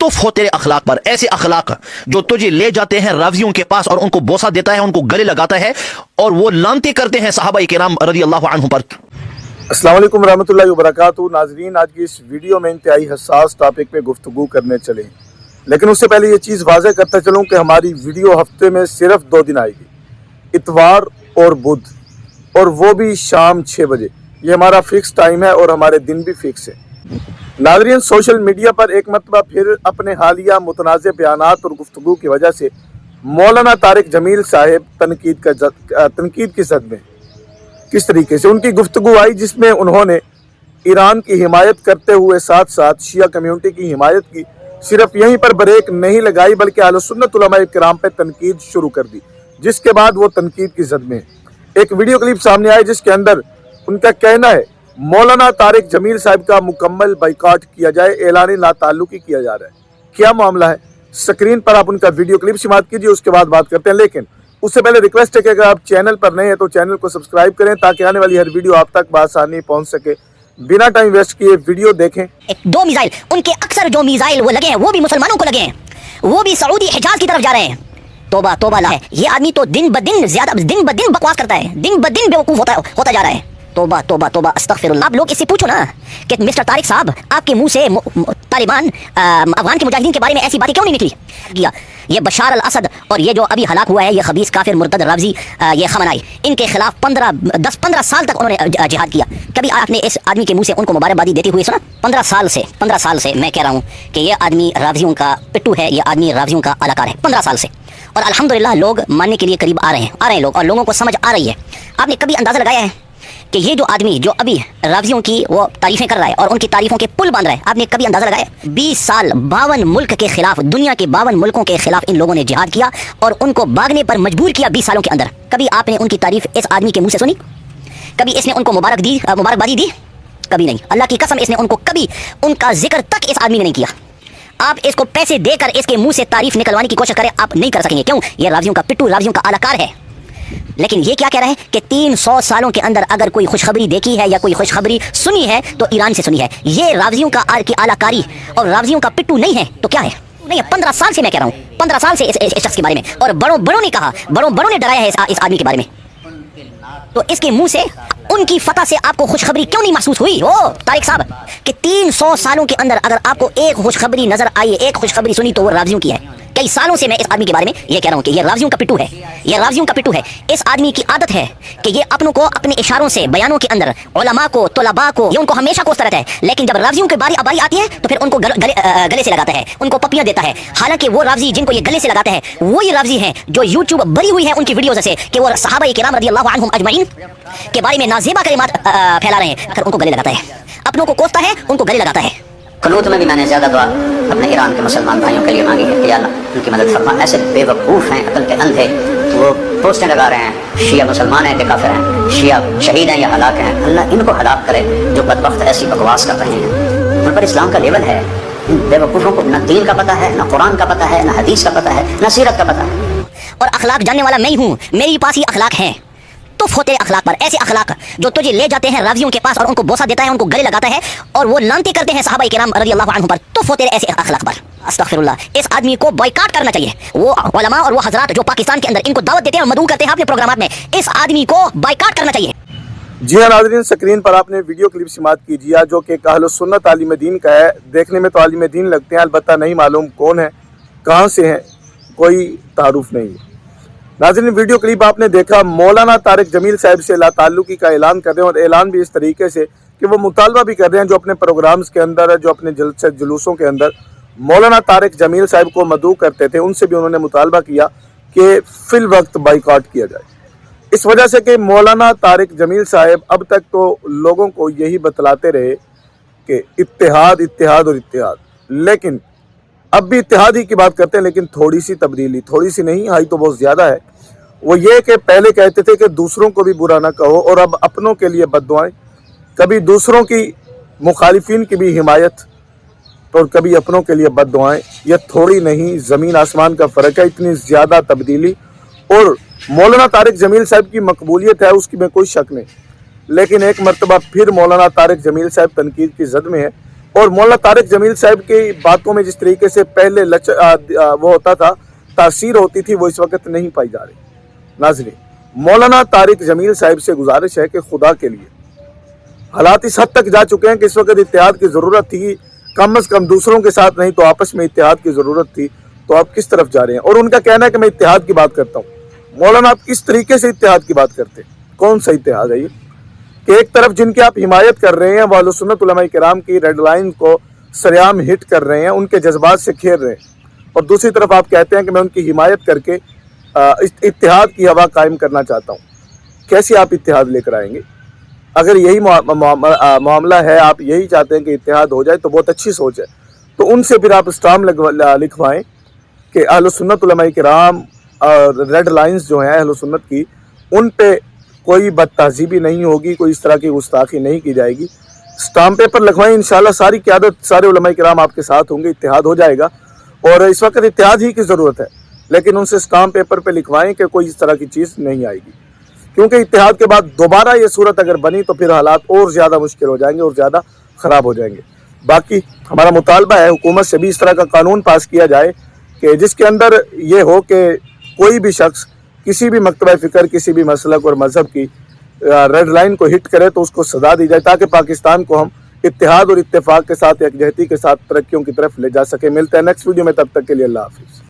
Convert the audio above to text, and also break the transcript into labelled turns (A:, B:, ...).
A: तुफ हो तेरे अखलाक पर, ऐसे अखलाक जो तुझे ले जाते हैं रावियों के पास और उनको बोसा देता है, उनको गले लगाता है और वो लानती करते हैं सहाबा किराम रज़ी अल्लाह अन्हुम पर।
B: अस्सलाम वालेकुम रहमतुल्लाहि व बरकातहू। नाज़रीन, आज की इस वीडियो में इंतहाई हसास टॉपिक पे गुफ्तगू करने चले, लेकिन उससे पहले ये चीज़ वाज़ेह करता चलूँ कि हमारी वीडियो हफ्ते में सिर्फ 2 दिन आएगी, इतवार और बुध, और वो भी शाम 6 बजे। ये हमारा फिक्स टाइम है और हमारे दिन भी फिक्स है। नाज़रीन, सोशल मीडिया पर एक मरतबा फिर अपने हालिया मुतनाज़े बयानात और गुफ्तगू की वजह से मौलाना तारिक जमील साहिब तनकीद की जद में किस तरीके से उनकी गुफ्तगू आई, जिसमें उन्होंने ईरान की हिमायत करते हुए साथ साथ शिया कम्यूनिटी की हिमायत की। सिर्फ यहीं पर ब्रेक नहीं लगाई बल्कि अहले सुन्नत उलमा किराम पर तनकीद शुरू कर दी, जिसके बाद वो तनकीद की जद में एक वीडियो क्लिप सामने आई जिसके अंदर उनका कहना है मौलाना तारिक जमील साहब का मुकम्मल बाइकाट किया जाए, ऐलान लाताल्लुकी किया जा रहा है। क्या मामला है, स्क्रीन पर आप उनका वीडियो क्लिप समात कीजिए, उसके बाद बात करते हैं। लेकिन उससे पहले रिक्वेस्ट है कि अगर आप चैनल पर नए हैं तो चैनल को सब्सक्राइब करें ताकि आने वाली हर वीडियो आप तक बआसानी पहुंच सके। बिना टाइम वेस्ट किए वीडियो देखें।
C: 2 मिसाइल, उनके अक्सर जो मिसाइल वो लगे हैं वो भी मुसलमानों को लगे हैं, वो भी सऊदी हिजाज की तरफ जा रहे हैं। तोबा तोबा है, ये आदमी तो दिन ब दिन बकवास करता है, दिन ब दिन बेवकूफ होता जा रहा है। तोबा तोबा तोबा अस्तगफिरुल्लाह। आप लोग इससे पूछो ना कि मिस्टर तारिक साहब, आपके मुंह से तालिबान अफगान के मुजाहिदीन के बारे में ऐसी बातें क्यों नहीं निकली? ये बशार अल असद और ये जो अभी हलाक हुआ है ये खबीस काफिर मुर्तद रावजी, ये खमनाई, इनके खिलाफ 10-15 साल तक उन्होंने जिहाद किया। कभी आपने इस आदमी के मुंह से उनको मुबारकबादी देते हुए सुना? 15 साल से मैं कह रहा हूँ कि ये आदमी रावजियों का पिट्टू है, ये आदमी रावजियों का अलाकार है 15 साल से। और अल्हम्दुलिल्लाह लोग मानने के लिए करीब आ रहे हैं लोग, और लोगों को समझ आ रही है। आपने कभी अंदाजा लगाया है कि ये जो आदमी जो अभी रावजियों की वो तारीफें कर रहा है और उनकी तारीफों के पुल बांध रहा है, आपने कभी अंदाजा लगाया? 20 साल 52 मुल्क के खिलाफ, दुनिया के 52 मुल्कों के खिलाफ इन लोगों ने जिहाद किया और उनको भागने पर मजबूर किया 20 सालों के अंदर। कभी आपने उनकी तारीफ इस आदमी के मुंह से सुनी? कभी इसने उनको मुबारकबादी दी? कभी नहीं। अल्लाह की कसम, इसने उनको कभी उनका जिक्र तक इस आदमी ने नहीं किया। आप इसको पैसे देकर इसके मुंह से तारीफ निकलवाने की कोशिश करें, आप नहीं कर सकेंगे। क्यों? ये रावजियों का पिट्टू, रावजियों का आलाकार है। लेकिन ये क्या कह रहा है कि 300 सालों के अंदर अगर कोई खुशखबरी देखी है या कोई खुशखबरी सुनी है तो ईरान से सुनी है। ये रावजियों का की आलाकारी और रावजियों का पिट्टू नहीं है तो क्या है? नहीं है। 15 साल से मैं कह रहा हूँ, 15 साल से इस शख्स के बारे में, और बड़ों ने कहा, बड़ों ने डराया है इस आदमी के बारे में। तो इसके मुंह से उनकी फतह से आपको खुशखबरी क्यों नहीं महसूस हुई हो तारिक साहब कि 300 सालों के अंदर अगर आपको एक खुशखबरी नजर आई, एक खुशखबरी सुनी तो वो रावजियों की है? कई सालों से मैं इस आदमी के बारे में ये कह रहा हूँ कि ये रावजियों का पिट्टू है, ये रावजियों का पिट्टू है। इस आदमी की आदत है कि ये अपनों को अपने इशारों से, बयानों के अंदर उलमा को, तुलबा को, ये उनको हमेशा कोसता रहता है। लेकिन जब रावजियों की बारी आती है तो फिर उनको गले से लगाता है, उनको पपियां देता है। हालांकि वो रावजी जिनको ये गले से लगाता है वही रावजी हैं जो यूट्यूब भरी हुई है उनकी वीडियोज से कि वो सहाबा किराम रज़ियल्लाहु अन्हुम अजमईन के बारे में नाज़ेबा कलिमात फैला रहे हैं, फिर उनको गले लगाता है, अपनों को कोसता है, उनको गले लगाता है।
D: कुनूत में भी मैंने ज़्यादा दुआ अपने ईरान के मुसलमान भाइयों के लिए मांगी है कि अल्लाह उनकी मदद फरमा। ऐसे बेवकूफ़ हैं, अकल के अंधे, वो पोस्टें लगा रहे हैं शिया मुसलमान हैं कि काफिर हैं, शिया शहीद हैं या हलाक हैं। अल्लाह इनको हलाक करे जो बदबख्त ऐसी बकवास कर रहे हैं। उन पर इस्लाम का लेवल है। इन बेवकूफ़ों को न दीन का पता है, न कुरान का पता है, न हदीस का पता है, न सीरत का पता है।
C: और अखलाक जानने वाला मैं ही हूँ, मेरे पास ही अखलाक है। तुफ होते अखलाक पर, ऐसे अखलाक जो तुझे ले जाते हैं रावियों के पास और उनको बोसा देता है, उनको गले लगाता है और वो लानती करते हैं सहाबा किराम रज़ियल्लाहु अन्हुम पर। तुफ होते ऐसे अखलाक पर। अस्तगफिरुल्लाह। इस आदमी को बॉयकॉट करना चाहिए। वो उलमा और वो हजरात जो पाकिस्तान के अंदर इनको दावत देते हैं और मदऊ करते हैं अपने प्रोग्राम में, इस आदमी को बॉयकॉट करना चाहिए।
B: जी हाँ नाज़रीन, स्क्रीन पर आपने वीडियो क्लिप समात कीजिए जो कि अहले सुन्नत आलिम दीन का है। देखने में तो आलिम दीन लगते हैं, अलबत्ता नहीं मालूम कौन है, कहाँ से हैं, कोई तारुफ नहीं है। नाज़रीन, वीडियो क्लिप आपने देखा, मौलाना तारिक जमील साहब से लाताल्लुकी का ऐलान कर रहे हैं, और ऐलान भी इस तरीके से कि वो मुतालबा भी कर रहे हैं जो अपने प्रोग्राम्स के अंदर, जो अपने जलसे जुलूसों के अंदर मौलाना तारिक जमील साहब को मदऊ करते थे, उनसे भी उन्होंने मुतालबा किया कि फिल वक्त बाइकाट किया जाए। इस वजह से कि मौलाना तारिक जमील साहब अब तक तो लोगों को यही बतलाते रहे कि इत्तेहाद इत्तेहाद और इत्तेहाद, लेकिन अब भी इत्तेहाद ही की बात करते हैं, लेकिन थोड़ी सी तब्दीली, थोड़ी सी नहीं, हाई तो बहुत ज़्यादा है। वो ये कि पहले कहते थे कि दूसरों को भी बुरा ना कहो, और अब अपनों के लिए बद्दुआएं, कभी दूसरों की मुखालिफिन की भी हिमायत और कभी अपनों के लिए बद्दुआएं। ये थोड़ी नहीं, ज़मीन आसमान का फ़र्क है, इतनी ज़्यादा तब्दीली। और मौलाना तारिक जमील साहब की मकबूलियत है, उसकी में कोई शक नहीं, लेकिन एक मरतबा फिर मौलाना तारिक जमील साहब तनकीद की जद में है اور مولانا طارق जमील साहब की बातों में जिस तरीके से पहले वो होता था, तासीर होती थी, वो इस वक्त नहीं पाई जा रही। नाज़रीन, मौलाना तारिक जमील साहब से गुजारिश है कि खुदा के लिए, हालात इस हद तक जा चुके हैं कि इस वक्त इत्तेहाद की ज़रूरत थी, कम से कम दूसरों के साथ नहीं तो आपस में इत्तेहाद की ज़रूरत थी, तो आप किस तरफ जा रहे हैं? और उनका कहना है कि मैं इत्तेहाद की बात करता हूँ। मौलाना, आप किस तरीके से इत्तेहाद की बात करते हैं? कौन सा इत्तेहाद है ये कि एक तरफ जिनकी आप हिमायत कर रहे हैं, वो अहले सुन्नत उलमा किराम की रेड लाइन को सरेआम हिट कर रहे हैं, उनके जज्बात से खेल रहे हैं, और दूसरी तरफ आप कहते हैं कि मैं उनकी हिमायत करके इत्तेहाद की हवा कायम करना चाहता हूँ। कैसे आप इत्तेहाद लेकर आएंगे? अगर यही मामला है, आप यही चाहते हैं कि इत्तेहाद हो जाए, तो बहुत अच्छी सोच है। तो उनसे फिर आप स्टाम्प लिखवाएं कि अहले सुन्नत उलमा किराम और रेड लाइंस जो हैं अहले सुन्नत की, उन पे कोई बदतहज़ीबी नहीं होगी, कोई इस तरह की गुस्ताखी नहीं की जाएगी। स्टाम्प पेपर लिखवाएं, इंशाल्लाह सारी क़यादत, सारे उलमा किराम आपके साथ होंगे, इत्तेहाद हो जाएगा। और इस वक्त इत्तेहाद ही की ज़रूरत है, लेकिन उनसे स्टाम्प पेपर पे लिखवाएं कि कोई इस तरह की चीज़ नहीं आएगी, क्योंकि इत्तेहाद के बाद दोबारा ये सूरत अगर बनी तो फिर हालात और ज़्यादा मुश्किल हो जाएंगे और ज़्यादा ख़राब हो जाएंगे। बाकी हमारा मुतालबा है हुकूमत से भी इस तरह का कानून पास किया जाए कि जिसके अंदर ये हो कि कोई भी शख्स किसी भी मकतबा फ़िक्र, किसी भी मसलक और मज़हब की रेड लाइन को हिट करे तो उसको सज़ा दी जाए, ताकि पाकिस्तान को हम इत्तेहाद और इत्तेफाक के साथ, यकजहती के साथ तरक्कियों की तरफ ले जा सके। मिलते हैं नेक्स्ट वीडियो में, तब तक के लिए अल्लाह हाफ़िज़।